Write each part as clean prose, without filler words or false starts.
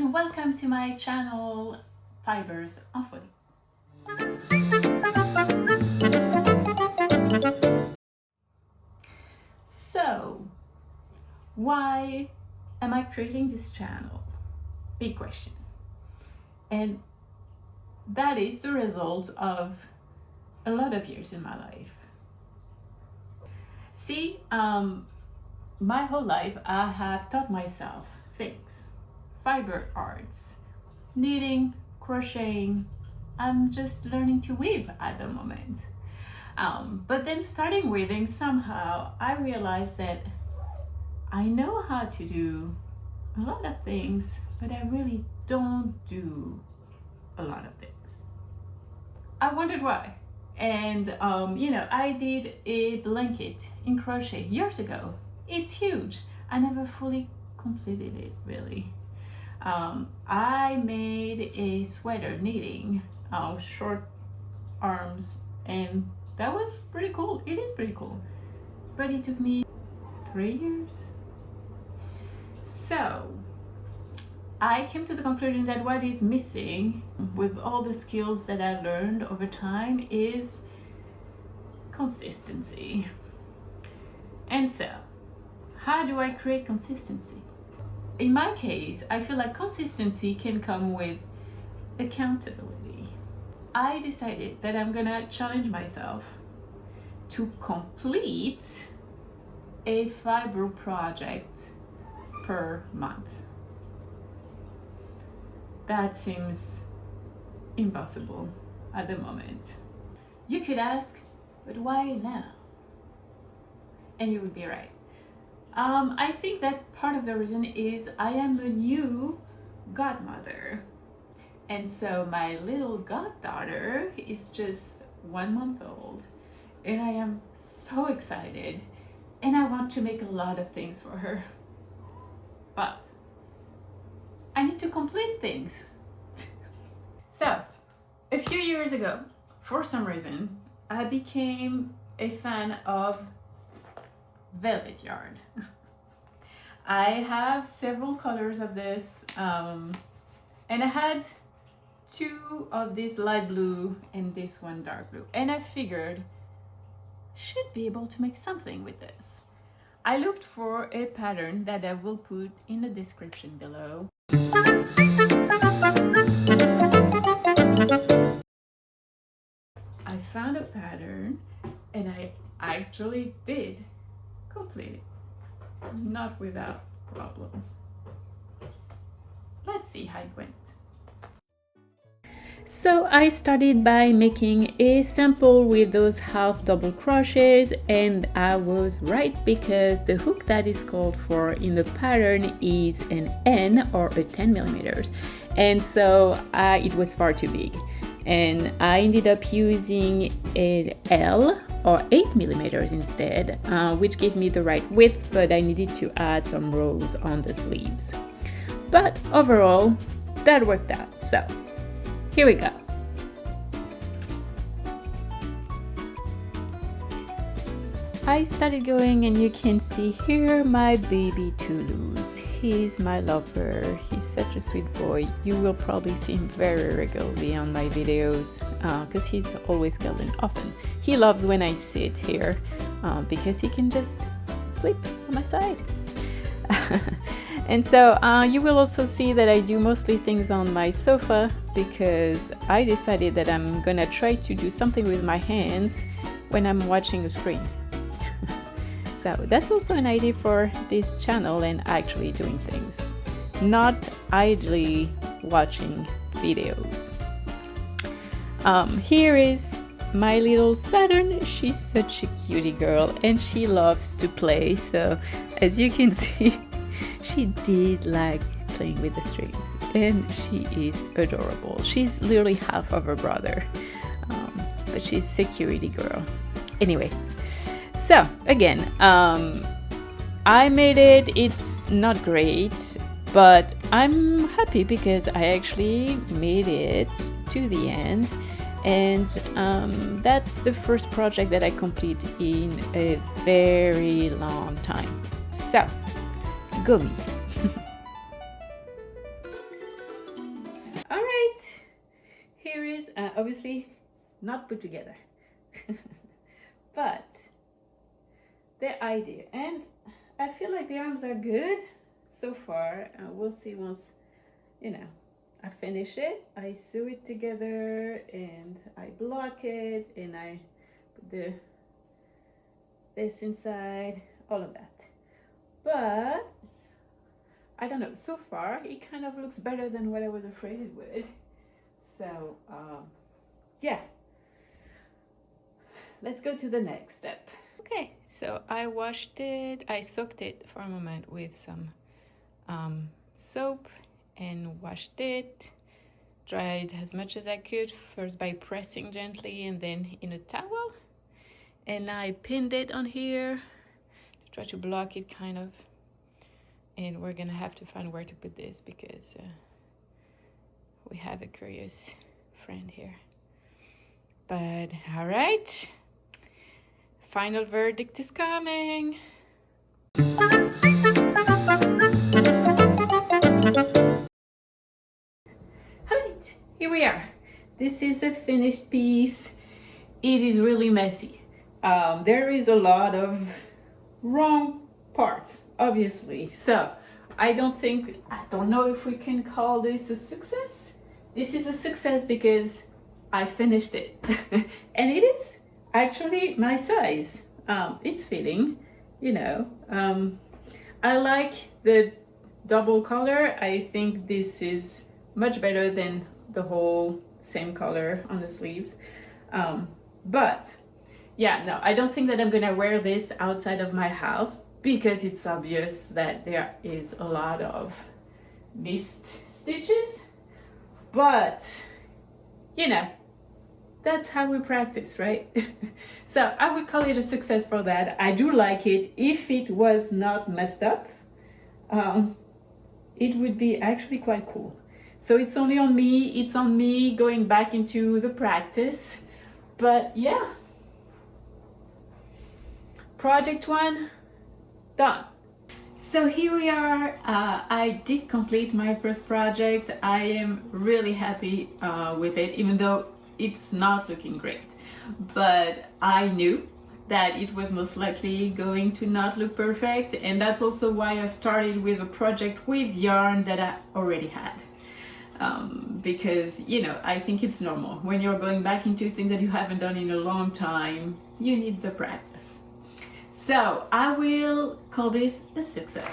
and welcome to my channel Fibers en Folie. So, why am I creating this channel? Big question. And that is the result of a lot of years in my life. See, my whole life I have taught myself things, fiber arts, knitting, crocheting. I'm just learning to weave at the moment. But then starting weaving, somehow I realized that I know how to do a lot of things, but I really don't do a lot of things. I wondered why. And I did a blanket in crochet years ago. It's huge. I never fully completed it, really. I made a sweater knitting, short arms, and that was pretty cool. It is pretty cool. But it took me 3 years. So I came to the conclusion that what is missing with all the skills that I learned over time is consistency. And so, how do I create consistency? In my case, I feel like consistency can come with accountability. I decided that I'm gonna challenge myself to complete a fiber project per month. That seems impossible at the moment. You could ask, but why now? And you would be right. I think that part of the reason is I am a new godmother. And so my little goddaughter is just 1 month old. And I am so excited. And I want to make a lot of things for her. But I need to complete things. So, a few years ago, for some reason, I became a fan of velvet yarn. I have several colors of this, and I had 2 of this light blue and this one dark blue, and I figured I should be able to make something with this. I looked for a pattern that I will put in the description below. I found a pattern and I actually did complete it, not without problems. Let's see how it went. So I started by making a sample with those half double crochets, and I was right because the hook that is called for in the pattern is an N or a 10 millimeters, and so it was far too big, and I ended up using an L or 8 millimeters instead, which gave me the right width, but I needed to add some rows on the sleeves. But overall, that worked out. So here we go. I started going, and you can see here my baby Toulouse. He's my lover. He's such a sweet boy. You will probably see him very regularly on my videos because he's always cuddling often. He loves when I sit here because he can just sleep on my side. And so you will also see that I do mostly things on my sofa because I decided that I'm gonna try to do something with my hands when I'm watching a screen. So that's also an idea for this channel, and actually doing things, not idly watching videos. Here is my little Saturn. She's such a cutie girl and she loves to play. So as you can see, she did like playing with the strings, and she is adorable. She's literally half of her brother, but she's a security girl. Anyway, so again, I made it. It's not great, but I'm happy because I actually made it to the end, and that's the first project that I complete in a very long time. So go me. not put together. But the idea, and I feel like the arms are good so far. We'll see once, you know, I finish it, I sew it together and I block it and I put this inside, all of that. But I don't know, so far it kind of looks better than what I was afraid it would. So yeah, let's go to the next step. Okay, so I washed it, I soaked it for a moment with some soap and washed it, dried as much as I could, first by pressing gently and then in a towel. And I pinned it on here to try to block it kind of. And we're gonna have to find where to put this because we have a curious friend here. But all right, final verdict is coming. Alright, here we are. This is the finished piece. It is really messy. There is a lot of wrong parts, obviously. So I don't know if we can call this a success. This is a success because I finished it. And it is actually my size. It's fitting, you know. I like the double color. I think this is much better than the whole same color on the sleeves. But yeah, no, I don't think that I'm gonna wear this outside of my house because it's obvious that there is a lot of missed stitches. But you know, that's how we practice, right? So I would call it a success for that. I do like it. If it was not messed up, it would be actually quite cool. So it's only on me. It's on me going back into the practice. But yeah, project 1 done. So here we are. I did complete my first project. I am really happy with it, even though it's not looking great. But I knew that it was most likely going to not look perfect, and that's also why I started with a project with yarn that I already had. Because, you know, I think it's normal. When you're going back into things that you haven't done in a long time, you need the practice. So I will call this a success.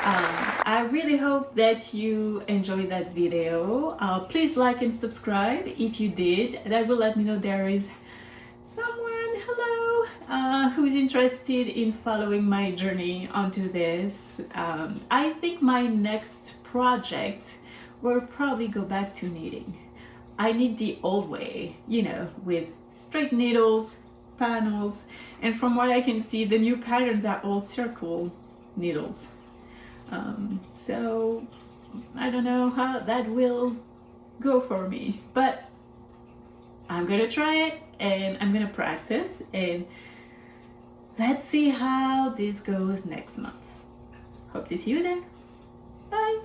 I really hope that you enjoyed that video. Please like and subscribe if you did. That will let me know there is someone, hello, who's interested in following my journey onto this. I think my next project will probably go back to knitting. I knit the old way, you know, with straight needles, panels, and from what I can see, the new patterns are all circle needles. So I don't know how that will go for me, but I'm gonna try it and I'm gonna practice, and let's see how this goes next month. Hope to see you there. Bye.